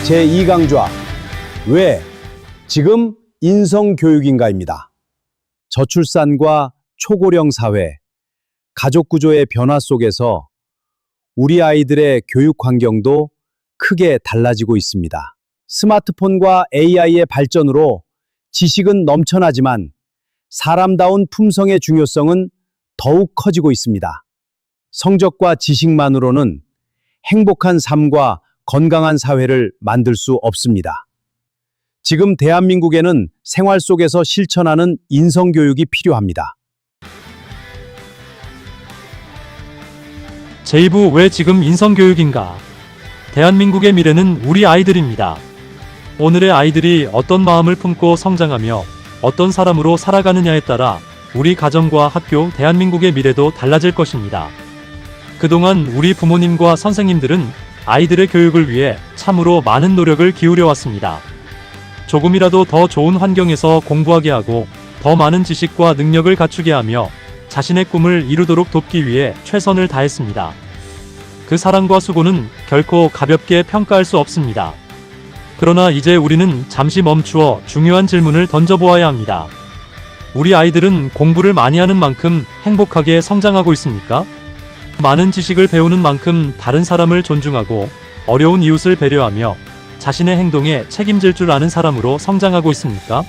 제2강좌 왜 지금 인성교육인가입니다. 저출산과 초고령 사회, 가족 구조의 변화 속에서 우리 아이들의 교육 환경도 크게 달라지고 있습니다. 스마트폰과 AI의 발전으로 지식은 넘쳐나지만 사람다운 품성의 중요성은 더욱 커지고 있습니다. 성적과 지식만으로는 행복한 삶과 건강한 사회를 만들 수 없습니다. 지금 대한민국에는 생활 속에서 실천하는 인성교육이 필요합니다. 제2부 왜 지금 인성교육인가? 대한민국의 미래는 우리 아이들입니다. 오늘의 아이들이 어떤 마음을 품고 성장하며 어떤 사람으로 살아가느냐에 따라 우리 가정과 학교, 대한민국의 미래도 달라질 것입니다. 그동안 우리 부모님과 선생님들은 아이들의 교육을 위해 참으로 많은 노력을 기울여 왔습니다. 조금이라도 더 좋은 환경에서 공부하게 하고 더 많은 지식과 능력을 갖추게 하며 자신의 꿈을 이루도록 돕기 위해 최선을 다했습니다. 그 사랑과 수고는 결코 가볍게 평가할 수 없습니다. 그러나 이제 우리는 잠시 멈추어 중요한 질문을 던져보아야 합니다. 우리 아이들은 공부를 많이 하는 만큼 행복하게 성장하고 있습니까? 많은 지식을 배우는 만큼 다른 사람을 존중하고 어려운 이웃을 배려하며 자신의 행동에 책임질 줄 아는 사람으로 성장하고 있습니까?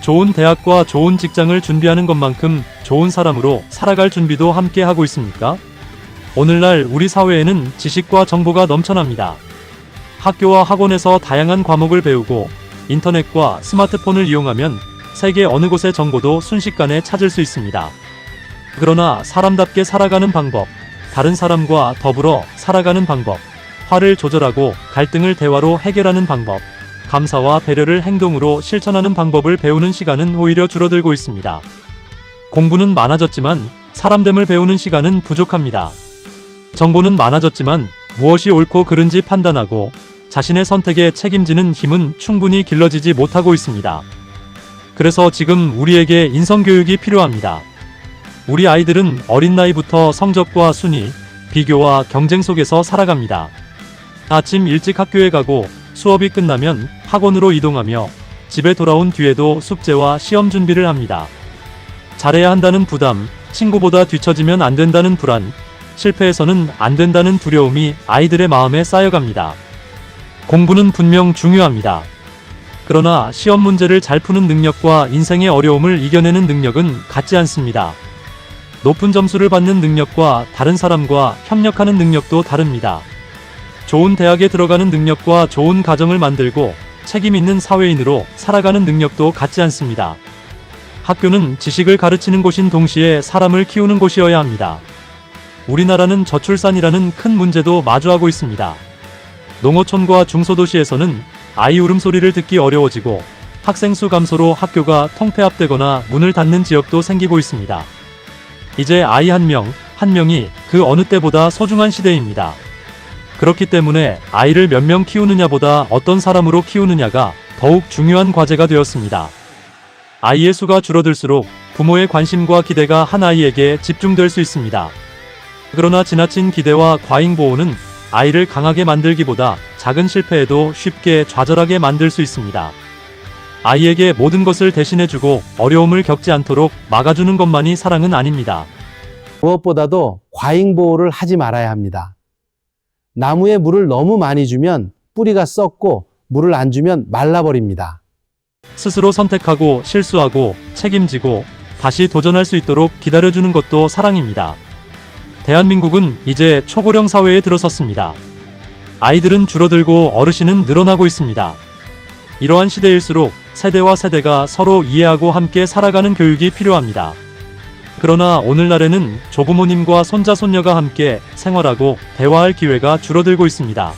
좋은 대학과 좋은 직장을 준비하는 것만큼 좋은 사람으로 살아갈 준비도 함께 하고 있습니까? 오늘날 우리 사회에는 지식과 정보가 넘쳐납니다. 학교와 학원에서 다양한 과목을 배우고 인터넷과 스마트폰을 이용하면 세계 어느 곳의 정보도 순식간에 찾을 수 있습니다. 그러나 사람답게 살아가는 방법, 다른 사람과 더불어 살아가는 방법, 화를 조절하고 갈등을 대화로 해결하는 방법, 감사와 배려를 행동으로 실천하는 방법을 배우는 시간은 오히려 줄어들고 있습니다. 공부는 많아졌지만 사람됨을 배우는 시간은 부족합니다. 정보는 많아졌지만 무엇이 옳고 그른지 판단하고 자신의 선택에 책임지는 힘은 충분히 길러지지 못하고 있습니다. 그래서 지금 우리에게 인성교육이 필요합니다. 우리 아이들은 어린 나이부터 성적과 순위, 비교와 경쟁 속에서 살아갑니다. 아침 일찍 학교에 가고 수업이 끝나면 학원으로 이동하며 집에 돌아온 뒤에도 숙제와 시험 준비를 합니다. 잘해야 한다는 부담, 친구보다 뒤처지면 안 된다는 불안, 실패해서는 안 된다는 두려움이 아이들의 마음에 쌓여갑니다. 공부는 분명 중요합니다. 그러나 시험 문제를 잘 푸는 능력과 인생의 어려움을 이겨내는 능력은 같지 않습니다. 높은 점수를 받는 능력과 다른 사람과 협력하는 능력도 다릅니다. 좋은 대학에 들어가는 능력과 좋은 가정을 만들고 책임 있는 사회인으로 살아가는 능력도 같지 않습니다. 학교는 지식을 가르치는 곳인 동시에 사람을 키우는 곳이어야 합니다. 우리나라는 저출산이라는 큰 문제도 마주하고 있습니다. 농어촌과 중소도시에서는 아이 울음소리를 듣기 어려워지고 학생 수 감소로 학교가 통폐합되거나 문을 닫는 지역도 생기고 있습니다. 이제 아이 한 명이 그 어느 때보다 소중한 시대입니다. 그렇기 때문에 아이를 몇 명 키우느냐보다 어떤 사람으로 키우느냐가 더욱 중요한 과제가 되었습니다. 아이의 수가 줄어들수록 부모의 관심과 기대가 한 아이에게 집중될 수 있습니다. 그러나 지나친 기대와 과잉 보호는 아이를 강하게 만들기보다 작은 실패에도 쉽게 좌절하게 만들 수 있습니다. 아이에게 모든 것을 대신해주고 어려움을 겪지 않도록 막아주는 것만이 사랑은 아닙니다. 무엇보다도 과잉 보호를 하지 말아야 합니다. 나무에 물을 너무 많이 주면 뿌리가 썩고 물을 안 주면 말라버립니다. 스스로 선택하고 실수하고 책임지고 다시 도전할 수 있도록 기다려주는 것도 사랑입니다. 대한민국은 이제 초고령 사회에 들어섰습니다. 아이들은 줄어들고 어르신은 늘어나고 있습니다. 이러한 시대일수록 세대와 세대가 서로 이해하고 함께 살아가는 교육이 필요합니다. 그러나 오늘날에는 조부모님과 손자 손녀가 함께 생활하고 대화할 기회가 줄어들고 있습니다.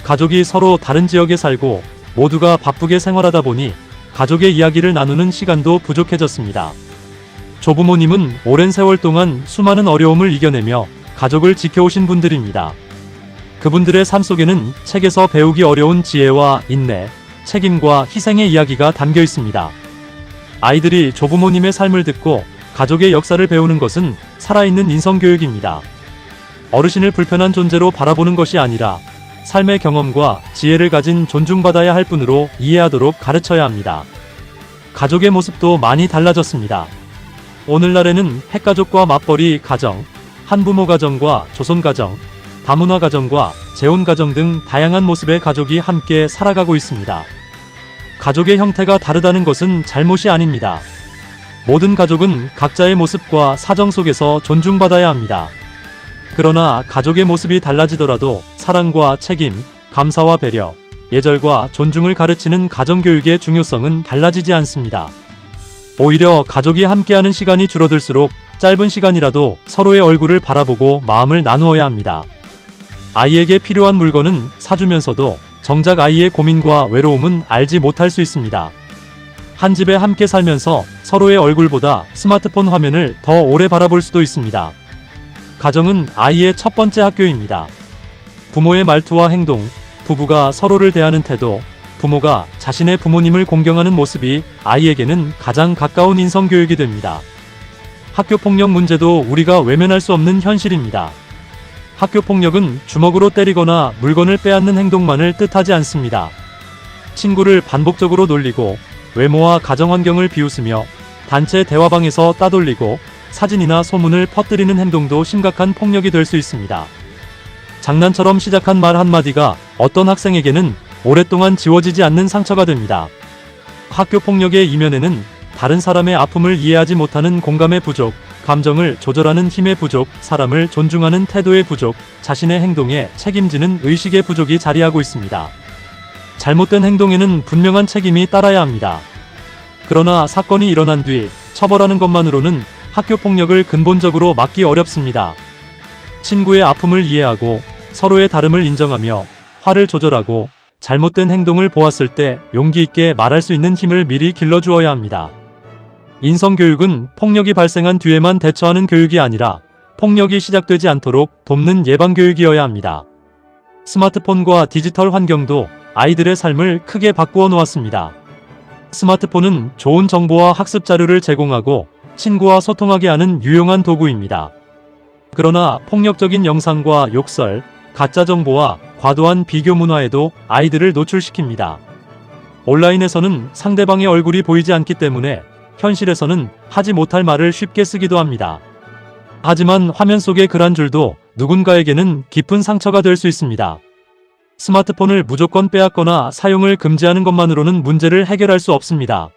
가족이 서로 다른 지역에 살고 모두가 바쁘게 생활하다 보니 가족의 이야기를 나누는 시간도 부족해졌습니다. 조부모님은 오랜 세월 동안 수많은 어려움을 이겨내며 가족을 지켜오신 분들입니다. 그분들의 삶 속에는 책에서 배우기 어려운 지혜와 인내, 책임과 희생의 이야기가 담겨 있습니다. 아이들이 조부모님의 삶을 듣고 가족의 역사를 배우는 것은 살아있는 인성교육입니다. 어르신을 불편한 존재로 바라보는 것이 아니라 삶의 경험과 지혜를 가진 존중받아야 할 분으로 이해하도록 가르쳐야 합니다. 가족의 모습도 많이 달라졌습니다. 오늘날에는 핵가족과 맞벌이 가정, 한부모 가정과 조손 가정, 다문화 가정과 재혼 가정 등 다양한 모습의 가족이 함께 살아가고 있습니다. 가족의 형태가 다르다는 것은 잘못이 아닙니다. 모든 가족은 각자의 모습과 사정 속에서 존중받아야 합니다. 그러나 가족의 모습이 달라지더라도 사랑과 책임, 감사와 배려, 예절과 존중을 가르치는 가정교육의 중요성은 달라지지 않습니다. 오히려 가족이 함께하는 시간이 줄어들수록 짧은 시간이라도 서로의 얼굴을 바라보고 마음을 나누어야 합니다. 아이에게 필요한 물건은 사주면서도 정작 아이의 고민과 외로움은 알지 못할 수 있습니다. 한 집에 함께 살면서 서로의 얼굴보다 스마트폰 화면을 더 오래 바라볼 수도 있습니다. 가정은 아이의 첫 번째 학교입니다. 부모의 말투와 행동, 부부가 서로를 대하는 태도, 부모가 자신의 부모님을 공경하는 모습이 아이에게는 가장 가까운 인성교육이 됩니다. 학교폭력 문제도 우리가 외면할 수 없는 현실입니다. 학교폭력은 주먹으로 때리거나 물건을 빼앗는 행동만을 뜻하지 않습니다. 친구를 반복적으로 놀리고 외모와 가정환경을 비웃으며 단체 대화방에서 따돌리고 사진이나 소문을 퍼뜨리는 행동도 심각한 폭력이 될 수 있습니다. 장난처럼 시작한 말 한마디가 어떤 학생에게는 오랫동안 지워지지 않는 상처가 됩니다. 학교폭력의 이면에는 다른 사람의 아픔을 이해하지 못하는 공감의 부족, 감정을 조절하는 힘의 부족, 사람을 존중하는 태도의 부족, 자신의 행동에 책임지는 의식의 부족이 자리하고 있습니다. 잘못된 행동에는 분명한 책임이 따라야 합니다. 그러나 사건이 일어난 뒤 처벌하는 것만으로는 학교폭력을 근본적으로 막기 어렵습니다. 친구의 아픔을 이해하고 서로의 다름을 인정하며 화를 조절하고 잘못된 행동을 보았을 때 용기 있게 말할 수 있는 힘을 미리 길러주어야 합니다. 인성교육은 폭력이 발생한 뒤에만 대처하는 교육이 아니라 폭력이 시작되지 않도록 돕는 예방교육이어야 합니다. 스마트폰과 디지털 환경도 아이들의 삶을 크게 바꾸어 놓았습니다. 스마트폰은 좋은 정보와 학습 자료를 제공하고 친구와 소통하게 하는 유용한 도구입니다. 그러나 폭력적인 영상과 욕설, 가짜 정보와 과도한 비교 문화에도 아이들을 노출시킵니다. 온라인에서는 상대방의 얼굴이 보이지 않기 때문에 현실에서는 하지 못할 말을 쉽게 쓰기도 합니다. 하지만 화면 속의 글 한 줄도 누군가에게는 깊은 상처가 될 수 있습니다. 스마트폰을 무조건 빼앗거나 사용을 금지하는 것만으로는 문제를 해결할 수 없습니다.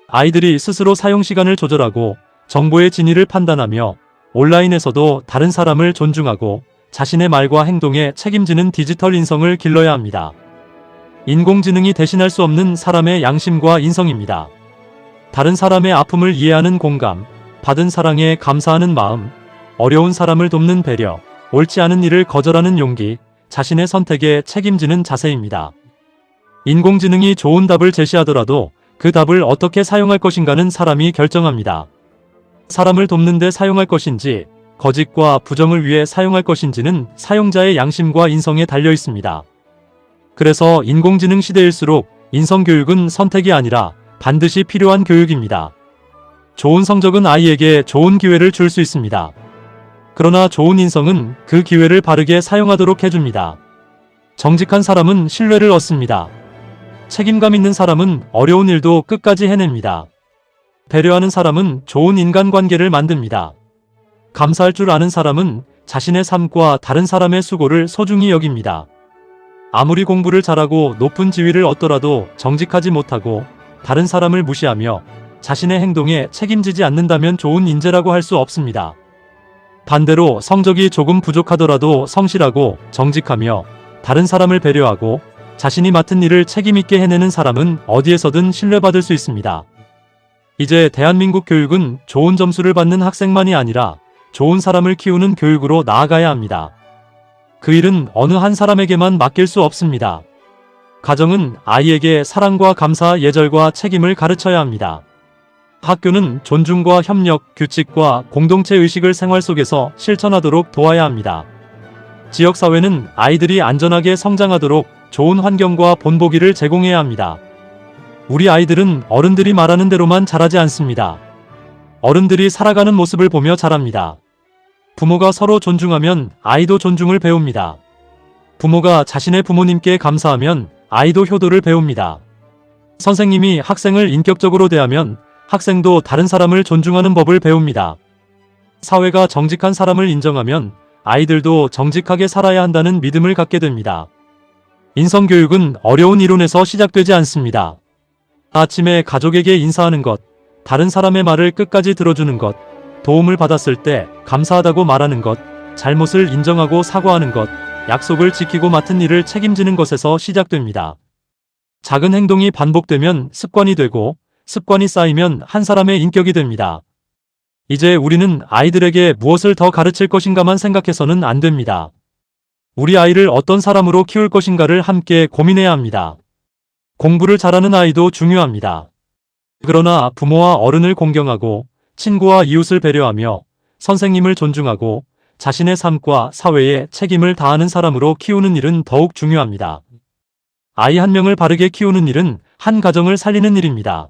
아이들이 스스로 사용 시간을 조절하고 정보의 진위를 판단하며 온라인에서도 다른 사람을 존중하고 자신의 말과 행동에 책임지는 디지털 인성을 길러야 합니다. 인공지능이 대신할 수 없는 사람의 양심과 인성입니다. 다른 사람의 아픔을 이해하는 공감, 받은 사랑에 감사하는 마음, 어려운 사람을 돕는 배려, 옳지 않은 일을 거절하는 용기, 자신의 선택에 책임지는 자세입니다. 인공지능이 좋은 답을 제시하더라도 그 답을 어떻게 사용할 것인가는 사람이 결정합니다. 사람을 돕는 데 사용할 것인지, 거짓과 부정을 위해 사용할 것인지는 사용자의 양심과 인성에 달려 있습니다. 그래서 인공지능 시대일수록 인성교육은 선택이 아니라 반드시 필요한 교육입니다. 좋은 성적은 아이에게 좋은 기회를 줄 수 있습니다. 그러나 좋은 인성은 그 기회를 바르게 사용하도록 해줍니다. 정직한 사람은 신뢰를 얻습니다. 책임감 있는 사람은 어려운 일도 끝까지 해냅니다. 배려하는 사람은 좋은 인간관계를 만듭니다. 감사할 줄 아는 사람은 자신의 삶과 다른 사람의 수고를 소중히 여깁니다. 아무리 공부를 잘하고 높은 지위를 얻더라도 정직하지 못하고 다른 사람을 무시하며 자신의 행동에 책임지지 않는다면 좋은 인재라고 할 수 없습니다. 반대로 성적이 조금 부족하더라도 성실하고 정직하며 다른 사람을 배려하고 자신이 맡은 일을 책임있게 해내는 사람은 어디에서든 신뢰받을 수 있습니다. 이제 대한민국 교육은 좋은 점수를 받는 학생만이 아니라 좋은 사람을 키우는 교육으로 나아가야 합니다. 그 일은 어느 한 사람에게만 맡길 수 없습니다. 가정은 아이에게 사랑과 감사, 예절과 책임을 가르쳐야 합니다. 학교는 존중과 협력, 규칙과 공동체 의식을 생활 속에서 실천하도록 도와야 합니다. 지역사회는 아이들이 안전하게 성장하도록 좋은 환경과 본보기를 제공해야 합니다. 우리 아이들은 어른들이 말하는 대로만 자라지 않습니다. 어른들이 살아가는 모습을 보며 자랍니다. 부모가 서로 존중하면 아이도 존중을 배웁니다. 부모가 자신의 부모님께 감사하면 아이도 효도를 배웁니다. 선생님이 학생을 인격적으로 대하면 학생도 다른 사람을 존중하는 법을 배웁니다. 사회가 정직한 사람을 인정하면 아이들도 정직하게 살아야 한다는 믿음을 갖게 됩니다. 인성교육은 어려운 이론에서 시작되지 않습니다. 아침에 가족에게 인사하는 것, 다른 사람의 말을 끝까지 들어주는 것, 도움을 받았을 때 감사하다고 말하는 것, 잘못을 인정하고 사과하는 것, 약속을 지키고 맡은 일을 책임지는 것에서 시작됩니다. 작은 행동이 반복되면 습관이 되고, 습관이 쌓이면 한 사람의 인격이 됩니다. 이제 우리는 아이들에게 무엇을 더 가르칠 것인가만 생각해서는 안 됩니다. 우리 아이를 어떤 사람으로 키울 것인가를 함께 고민해야 합니다. 공부를 잘하는 아이도 중요합니다. 그러나 부모와 어른을 공경하고 친구와 이웃을 배려하며 선생님을 존중하고 자신의 삶과 사회에 책임을 다하는 사람으로 키우는 일은 더욱 중요합니다. 아이 한 명을 바르게 키우는 일은 한 가정을 살리는 일입니다.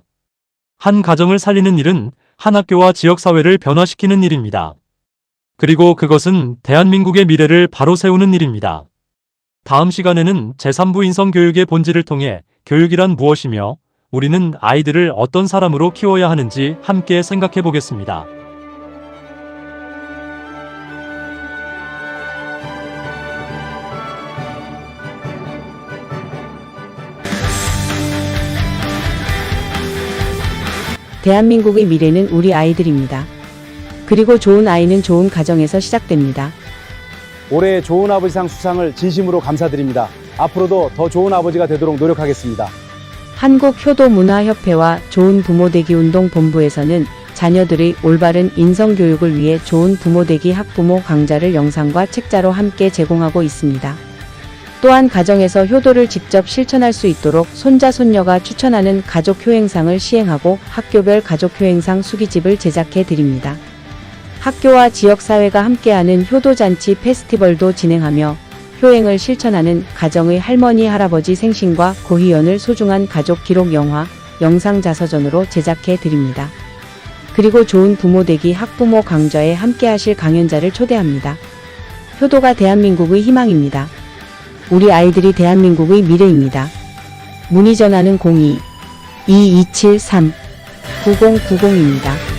한 가정을 살리는 일은 한 학교와 지역사회를 변화시키는 일입니다. 그리고 그것은 대한민국의 미래를 바로 세우는 일입니다. 다음 시간에는 제3부 인성교육의 본질을 통해 교육이란 무엇이며 우리는 아이들을 어떤 사람으로 키워야 하는지 함께 생각해 보겠습니다. 대한민국의 미래는 우리 아이들입니다. 그리고 좋은 아이는 좋은 가정에서 시작됩니다. 올해 좋은 아버지상 수상을 진심으로 감사드립니다. 앞으로도 더 좋은 아버지가 되도록 노력하겠습니다. 한국효도문화협회와 좋은 부모되기 운동본부에서는 자녀들의 올바른 인성교육을 위해 좋은 부모되기 학부모 강좌를 영상과 책자로 함께 제공하고 있습니다. 또한 가정에서 효도를 직접 실천할 수 있도록 손자 손녀가 추천하는 가족효행상을 시행하고 학교별 가족효행상 수기집을 제작해 드립니다. 학교와 지역사회가 함께하는 효도잔치 페스티벌도 진행하며 효행을 실천하는 가정의 할머니 할아버지 생신과 고희연을 소중한 가족 기록 영화, 영상 자서전으로 제작해 드립니다. 그리고 좋은 부모되기 학부모 강좌에 함께하실 강연자를 초대합니다. 효도가 대한민국의 희망입니다. 우리 아이들이 대한민국의 미래입니다. 문의 전화는 02-2273-9090입니다.